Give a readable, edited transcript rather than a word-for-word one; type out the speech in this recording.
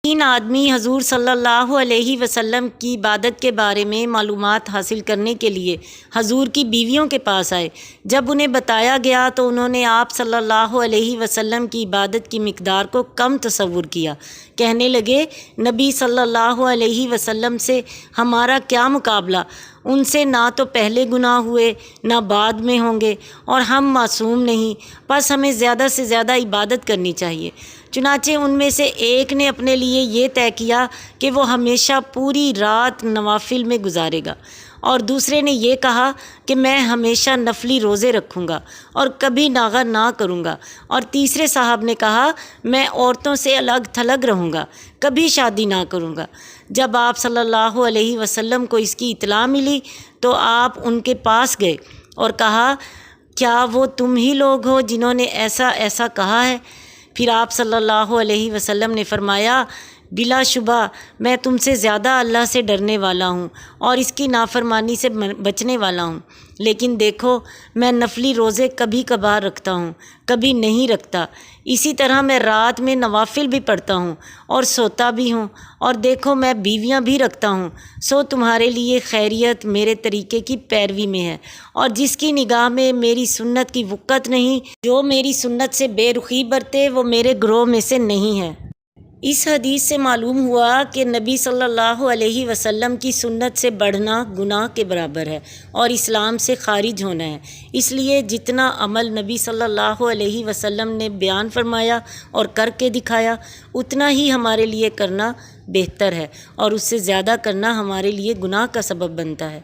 تین آدمی حضور صلی اللہ علیہ وسلم کی عبادت کے بارے میں معلومات حاصل کرنے کے لیے حضور کی بیویوں کے پاس آئے۔ جب انہیں بتایا گیا تو انہوں نے آپ صلی اللہ علیہ وسلم کی عبادت کی مقدار کو کم تصور کیا۔ کہنے لگے، نبی صلی اللہ علیہ وسلم سے ہمارا کیا مقابلہ؟ ان سے نہ تو پہلے گناہ ہوئے نہ بعد میں ہوں گے، اور ہم معصوم نہیں، بس ہمیں زیادہ سے زیادہ عبادت کرنی چاہیے۔ چنانچہ ان میں سے ایک نے اپنے لیے یہ طے کیا کہ وہ ہمیشہ پوری رات نوافل میں گزارے گا، اور دوسرے نے یہ کہا کہ میں ہمیشہ نفلی روزے رکھوں گا اور کبھی ناغہ نہ کروں گا، اور تیسرے صاحب نے کہا میں عورتوں سے الگ تھلگ رہوں گا، کبھی شادی نہ کروں گا۔ جب آپ صلی اللہ علیہ وسلم کو اس کی اطلاع ملی تو آپ ان کے پاس گئے اور کہا، کیا وہ تم ہی لوگ ہو جنہوں نے ایسا ایسا کہا ہے؟ پھر آپ صلی اللہ علیہ وسلم نے فرمایا، بلا شبہ میں تم سے زیادہ اللہ سے ڈرنے والا ہوں اور اس کی نافرمانی سے بچنے والا ہوں، لیکن دیکھو میں نفلی روزے کبھی کبھار رکھتا ہوں، کبھی نہیں رکھتا، اسی طرح میں رات میں نوافل بھی پڑھتا ہوں اور سوتا بھی ہوں، اور دیکھو میں بیویاں بھی رکھتا ہوں، سو تمہارے لیے خیریت میرے طریقے کی پیروی میں ہے، اور جس کی نگاہ میں میری سنت کی وقت نہیں، جو میری سنت سے بے رخی برتے، وہ میرے گروہ میں سے نہیں ہے۔ اس حدیث سے معلوم ہوا کہ نبی صلی اللہ علیہ وسلم کی سنت سے بڑھنا گناہ کے برابر ہے اور اسلام سے خارج ہونا ہے۔ اس لیے جتنا عمل نبی صلی اللہ علیہ وسلم نے بیان فرمایا اور کر کے دکھایا، اتنا ہی ہمارے لیے کرنا بہتر ہے، اور اس سے زیادہ کرنا ہمارے لیے گناہ کا سبب بنتا ہے۔